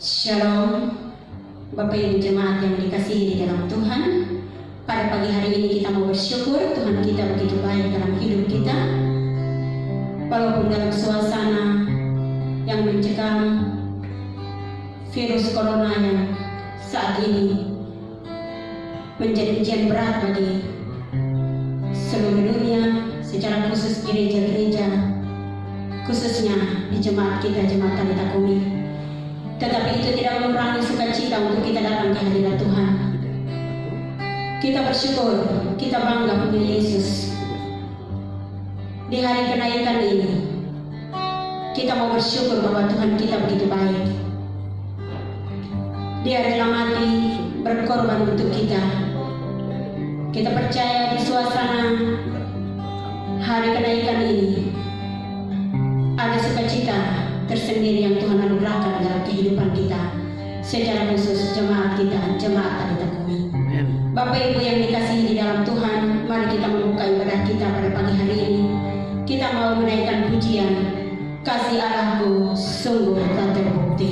Shalom, Bapak Ibu jemaat yang dikasihi di dalam Tuhan. Pada pagi hari ini kita mau bersyukur Tuhan kita begitu baik dalam hidup kita. Walaupun dalam suasana yang mencekam virus corona yang saat ini menjadi ujian berat bagi seluruh dunia, secara khusus gereja-gereja, khususnya di jemaat kita, jemaat Talita Kumi. Tetapi itu tidak mengurangi sukacita untuk kita datang ke hadirat Tuhan. Kita bersyukur, kita bangga punya Yesus. Di hari kenaikan ini, kita mau bersyukur bahwa Tuhan kita begitu baik. Dia rela mati berkorban untuk kita. Kita percaya di suasana hari kenaikan ini ada sukacita tersendiri yang Tuhan anugerahkan dalam kehidupan kita, secara khusus jemaat kita, jemaat Talita Kumi. Bapak Ibu yang dikasihi di dalam Tuhan, mari kita membuka ibadah kita pada pagi hari ini. Kita mau menaikkan pujian, kasih Allahku sungguh tak terbukti.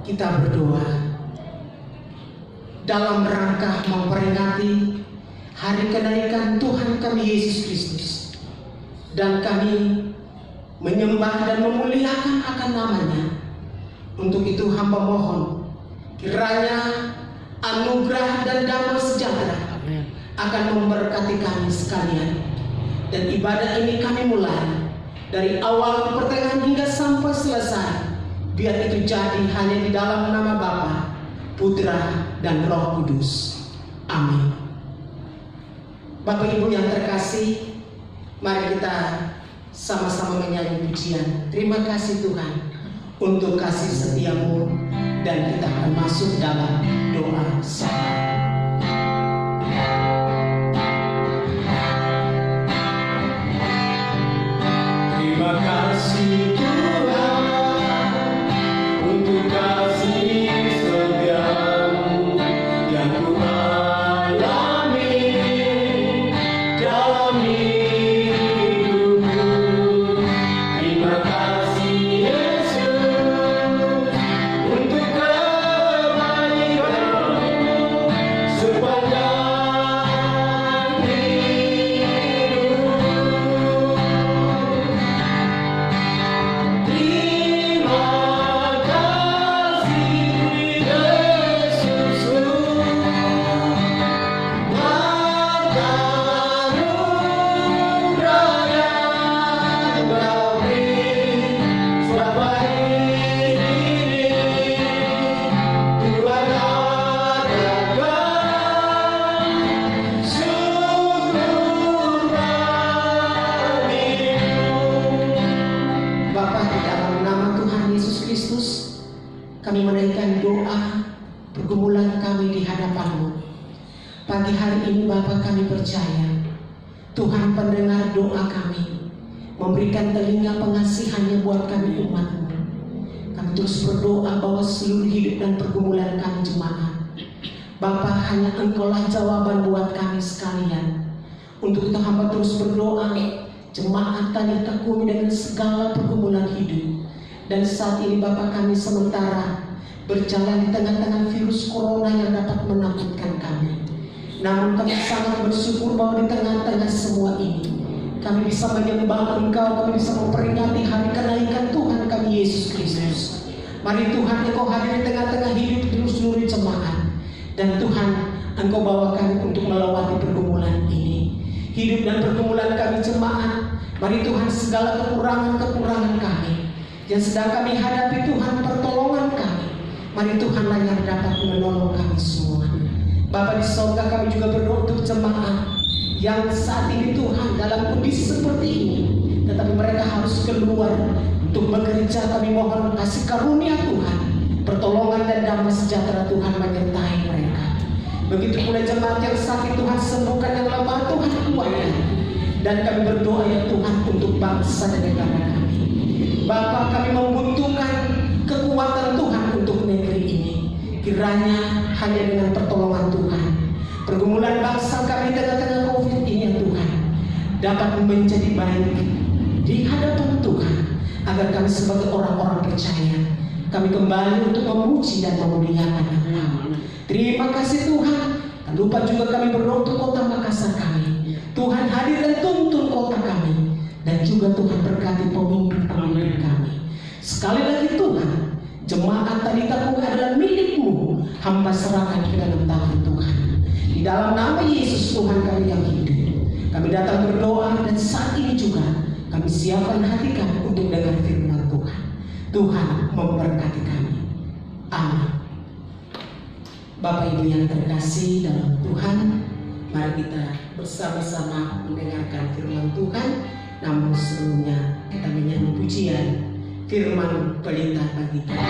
Kita berdoa dalam rangka memperingati hari kenaikan Tuhan kami Yesus Kristus, dan kami menyembah dan memuliakan akan namanya. Untuk itu hamba mohon kiranya anugerah dan damai sejahtera akan memberkati kami sekalian, dan ibadah ini kami mulai dari awal, pertengahan hingga sampai selesai. Biar itu jadi hanya di dalam nama Bapa, Putra, dan Roh Kudus. Amin. Bapak Ibu yang terkasih, mari kita sama-sama menyanyi pujian. Terima kasih Tuhan untuk kasih setiamu, dan kita akan masuk dalam doa sama. Terima kasih Terima kasih Yesus untuk kebaikan. kami di hadapan-Mu. Pagi hari ini Bapa, kami percaya Tuhan pendengar doa kami, memberikan telinga pengasihannya buat kami umat-Mu. Kami terus berdoa bahwa seluruh hidup dan pergumulan kami jemaat, Bapa, hanya Engkaulah jawaban buat kami sekalian. Untuk itu hamba terus berdoa, jemaat Talita Kumi dengan segala pergumulan hidup. Dan saat ini Bapa, kami sementara berjalan di tengah-tengah virus corona yang dapat menakutkan kami. Namun kami sangat bersyukur bahwa di tengah-tengah semua ini kami bisa menyembah Engkau, kami bisa memperingati hari kenaikan Tuhan kami Yesus Kristus. Mari Tuhan, Engkau hadir di tengah-tengah hidup seluruh jemaat. Dan Tuhan, Engkau bawa kami untuk melewati pergumulan ini. Hidup dan pergumulan kami jemaat, mari Tuhan, segala kekurangan-kekurangan kami yang sedang kami hadapi, Tuhan, pertolongan kami, mari Tuhanlah yang dapat menolong kami semua. Bapa di sorga, kami juga berdoa untuk jemaat yang saat ini Tuhan dalam kondisi seperti ini, tetapi mereka harus keluar untuk bekerja. Kami mohon kasih karunia Tuhan, pertolongan dan damai sejahtera Tuhan menyertai mereka. Begitu pula jemaat yang sakit, Tuhan sembuhkan, yang lemah Tuhan kuatkan. Dan kami berdoa ya Tuhan untuk bangsa dan negara kami. Bapa, kami membutuhkan kekuatan Tuhan untuk negeri ini. Kiranya hanya dengan pertolongan Tuhan, pergumulan bangsa kami tengah-tengah COVID ini ya Tuhan dapat menjadi baik di hadapan Tuhan, agar kami sebagai orang-orang percaya kami kembali untuk memuji dan memuliakan Nama. Terima kasih Tuhan. Dan lupa juga kami berdoa untuk kota Makassar kami. Tuhan hadir dan tuntun kota kami. Dan juga Tuhan berkati pemimpin-pemimpin kami. Sekali lagi Tuhan, jemaat Talita Kumi adalah milik-Mu. Hamba serahkan ke dalam tangan Tuhan. Di dalam nama Yesus Tuhan kami yang hidup, kami datang berdoa, dan saat ini juga kami siapkan hati kami untuk dengar firman Tuhan. Tuhan memberkati kami. Amin. Bapak Ibu yang terkasih dalam Tuhan, mari kita bersama-sama mendengarkan firman Tuhan. Namun sebelumnya kita menyanyi pujian firman pelita bagi kita.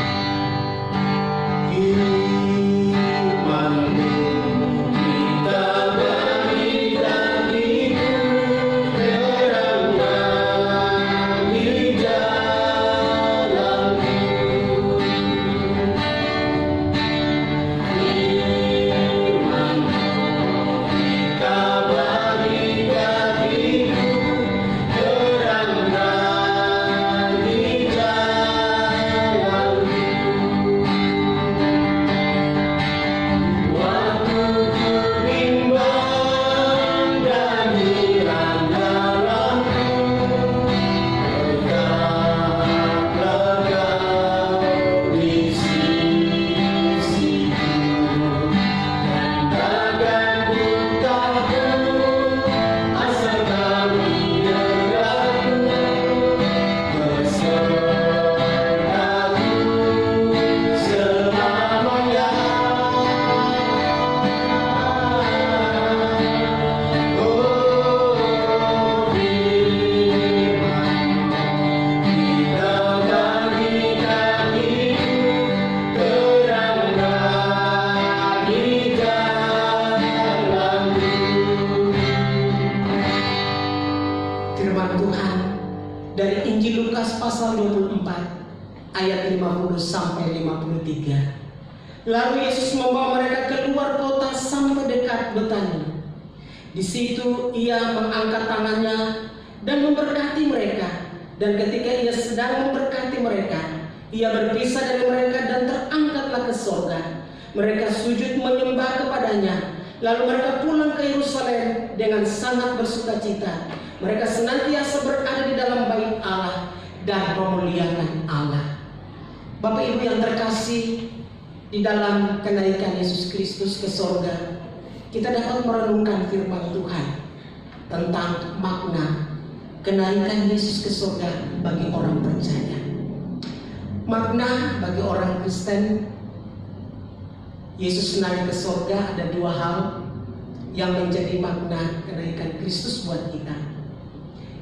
Dari Injil Lukas pasal 24 ayat 50 sampai 53. Lalu Yesus membawa mereka keluar kota sampai dekat Betania. Di situ ia mengangkat tangannya dan memberkati mereka. Dan ketika ia sedang memberkati mereka, ia berpisah dari mereka dan terangkatlah ke sorga. Mereka sujud menyembah kepadanya. Lalu mereka pulang ke Yerusalem dengan sangat bersukacita. Mereka senantiasa berada di dalam bait Allah dan memuliakan Allah. Bapak Ibu yang terkasih, di dalam kenaikan Yesus Kristus ke sorga, kita dapat merenungkan firman Tuhan tentang makna kenaikan Yesus ke sorga bagi orang percaya. Makna bagi orang Kristen, Yesus naik ke sorga, ada dua hal yang menjadi makna kenaikan Kristus buat kita.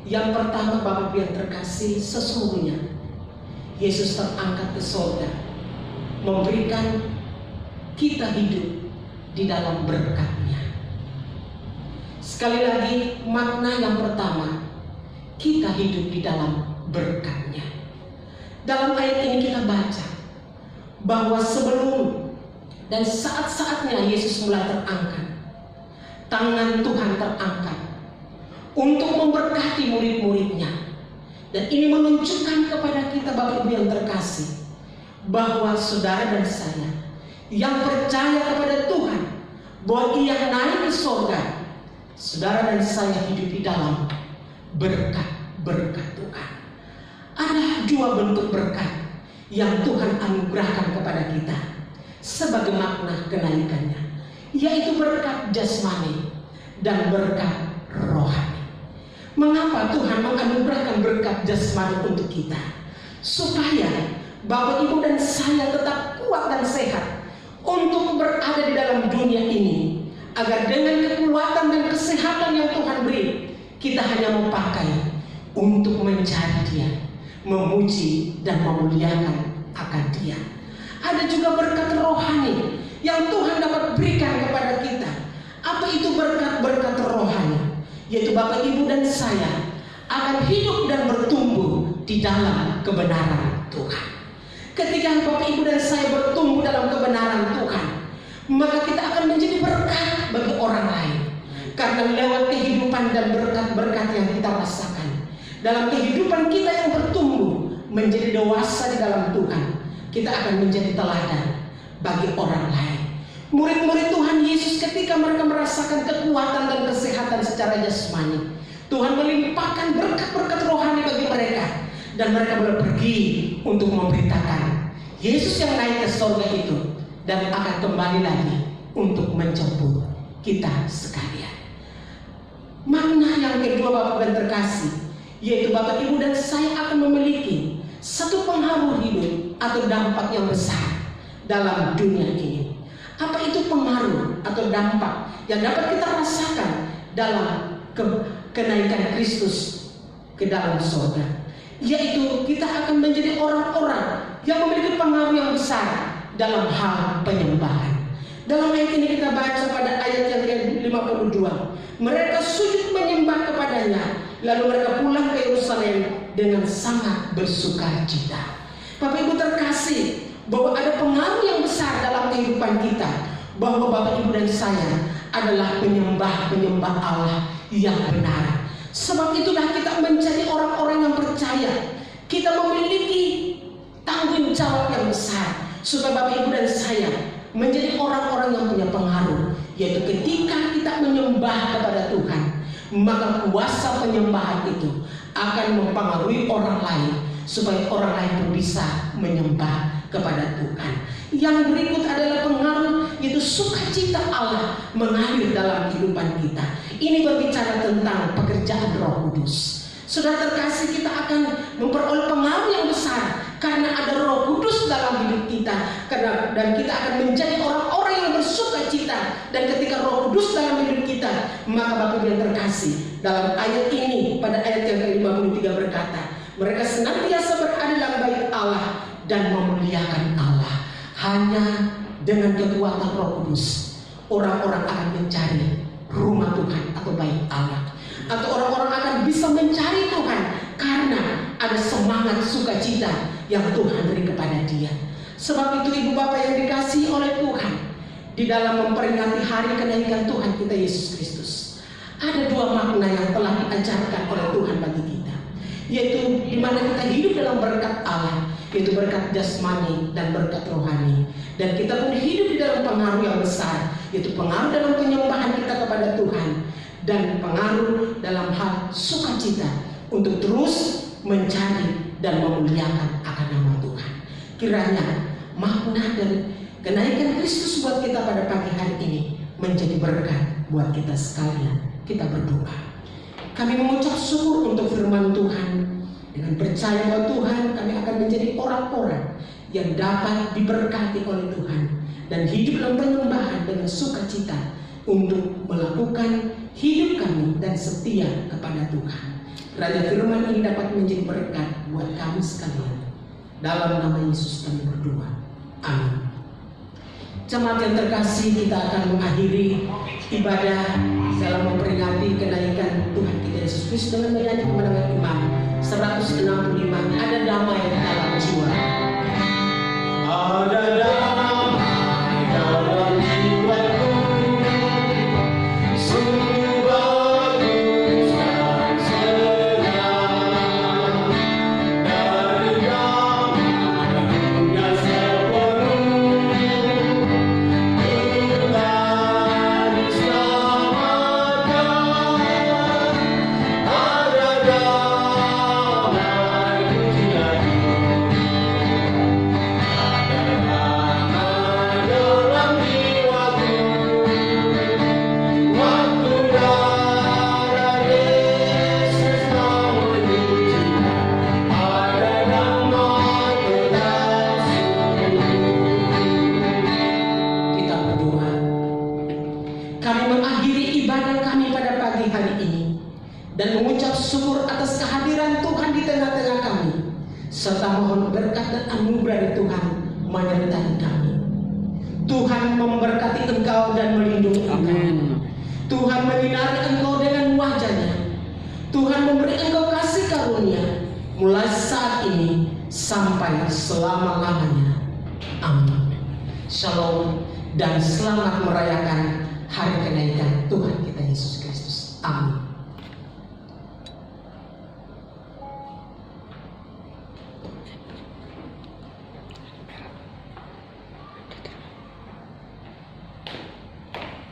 Yang pertama, Bapak yang terkasih, sesungguhnya Yesus terangkat ke sorga, memberikan kita hidup di dalam berkat-Nya. Sekali lagi, makna yang pertama, kita hidup di dalam berkat-Nya. Dalam ayat ini kita baca bahwa sebelum dan saat-saatnya Yesus mulai terangkat, tangan Tuhan terangkat untuk memberkati murid-muridnya. Dan ini menunjukkan kepada kita, Bapak Ibu yang terkasih, bahwa saudara dan saya yang percaya kepada Tuhan, bahwa Ia naik ke surga, saudara dan saya hidup di dalam berkat-berkat Tuhan. Ada dua bentuk berkat yang Tuhan anugerahkan kepada kita sebagai makna kenaikannya, yaitu berkat jasmani dan berkat rohani. Mengapa Tuhan menganugerahkan berkat jasmani untuk kita? Supaya Bapak, Ibu, dan saya tetap kuat dan sehat untuk berada di dalam dunia ini, agar dengan kekuatan dan kesehatan yang Tuhan beri, kita hanya memakai untuk mencari Dia, memuji dan memuliakan akan Dia. Ada juga berkat rohani yang Tuhan dapat berikan kepada kita. Apa itu berkat-berkat rohani? Yaitu Bapak, Ibu, dan saya akan hidup dan bertumbuh di dalam kebenaran Tuhan. Ketika Bapak, Ibu, dan saya bertumbuh dalam kebenaran Tuhan, maka kita akan menjadi berkat bagi orang lain. Karena lewat kehidupan dan berkat-berkat yang kita rasakan, dalam kehidupan kita yang bertumbuh menjadi dewasa di dalam Tuhan, kita akan menjadi teladan bagi orang lain. Murid-murid Tuhan Yesus ketika mereka merasakan kekuatan dan kesehatan secara jasmani, Tuhan melimpahkan berkat-berkat rohani bagi mereka, dan mereka boleh pergi untuk memberitakan Yesus yang naik ke surga itu, dan akan kembali lagi untuk menjemput kita sekalian. Makna yang kedua, Bapak dan terkasih, yaitu Bapak, Ibu, dan saya akan memiliki satu pengaruh hidup atau dampak yang besar dalam dunia ini. Apa itu pengaruh atau dampak yang dapat kita rasakan dalam kenaikan Kristus ke dalam surga? Yaitu kita akan menjadi orang-orang yang memiliki pengaruh yang besar dalam hal penyembahan. Dalam ayat ini kita baca pada ayat yang ke-52, mereka sujud menyembah kepadanya, lalu mereka pulang ke Yerusalem dengan sangat bersukacita. Bapak, Ibu terkasih, bahwa ada pengaruh yang besar dalam kehidupan kita, bahwa Bapak, Ibu, dan saya adalah penyembah-penyembah Allah yang benar. Sebab itulah kita menjadi orang-orang yang percaya. Kita memiliki tanggung jawab yang besar, supaya Bapak, Ibu, dan saya menjadi orang-orang yang punya pengaruh. Yaitu ketika kita menyembah kepada Tuhan, maka kuasa penyembahan itu akan mempengaruhi orang lain, supaya orang lain pun bisa menyembah kepada Tuhan. Yang berikut adalah pengaruh, yaitu sukacita Allah mengalir dalam kehidupan kita. Ini berbicara tentang pekerjaan Roh Kudus. Saudara terkasih, kita akan memperoleh pengaruh yang besar karena ada Roh Kudus dalam hidup kita, dan kita akan menjadi orang-orang yang bersukacita. Dan ketika Roh Kudus dalam hidup kita, maka Bapak yang terkasih, dalam ayat ini, pada ayat yang ke-53 berkata, mereka senantiasa berada dalam bait Allah dan memuliakan Allah. Hanya dengan kekuatan Roh Kudus, orang-orang akan mencari rumah Tuhan atau bait Allah, atau orang-orang akan bisa mencari Tuhan karena ada semangat sukacita yang Tuhan beri kepada dia. Sebab itu, Ibu Bapak yang dikasihi oleh Tuhan, di dalam memperingati hari kenaikan Tuhan kita Yesus Kristus, ada dua makna yang telah diajarkan oleh Tuhan bagi kita, yaitu di mana kita hidup dalam berkat Allah, yaitu berkat jasmani dan berkat rohani. Dan kita pun hidup di dalam pengaruh yang besar, yaitu pengaruh dalam penyembahan kita kepada Tuhan, dan pengaruh dalam hal sukacita untuk terus mencari dan memuliakan akan nama Tuhan. Kiranya makna dan kenaikan Kristus buat kita pada pagi hari ini menjadi berkat buat kita sekalian. Kita berdoa. Kami mengucap syukur untuk firman Tuhan. Dengan percaya bahwa Tuhan, kami akan menjadi orang-orang yang dapat diberkati oleh Tuhan dan hidup dalam penyembahan dengan sukacita untuk melakukan hidup kami dan setia kepada Tuhan. Kiranya firman ini dapat menjadi berkat buat kami sekalian. Dalam nama Yesus kami berdoa. Amin. Jemaat yang terkasih, kita akan mengakhiri ibadah dalam memperingati kenaikan Tuhan kita Yesus Kristus dengan menyanyi kemenangan iman 165. Ada damai dalam jiwa. Ada damai dalam jiwaku, sungguh bagus dan senang. Dari damainya sepenuh, Tuhan diselamatkan. Ada damai pujianku, dalam jiwaku, waktu darah Yesus menyucikan. Ada damai dalam kita berdoa. Kami mengakhiri ibadah kami pada pagi hari ini dan mengucap syukur atas kehadiran Tuhan di tengah-tengah kami, serta mohon berkat dan anugerah dari Tuhan menyertai kami. Tuhan memberkati engkau dan melindungi engkau. Tuhan menyinari engkau dengan wajah-Nya. Tuhan memberi engkau kasih karunia mulai saat ini sampai selama-lamanya. Amin. Shalom dan selamat merayakan hari kenaikan Tuhan kita Yesus Kristus. Amin.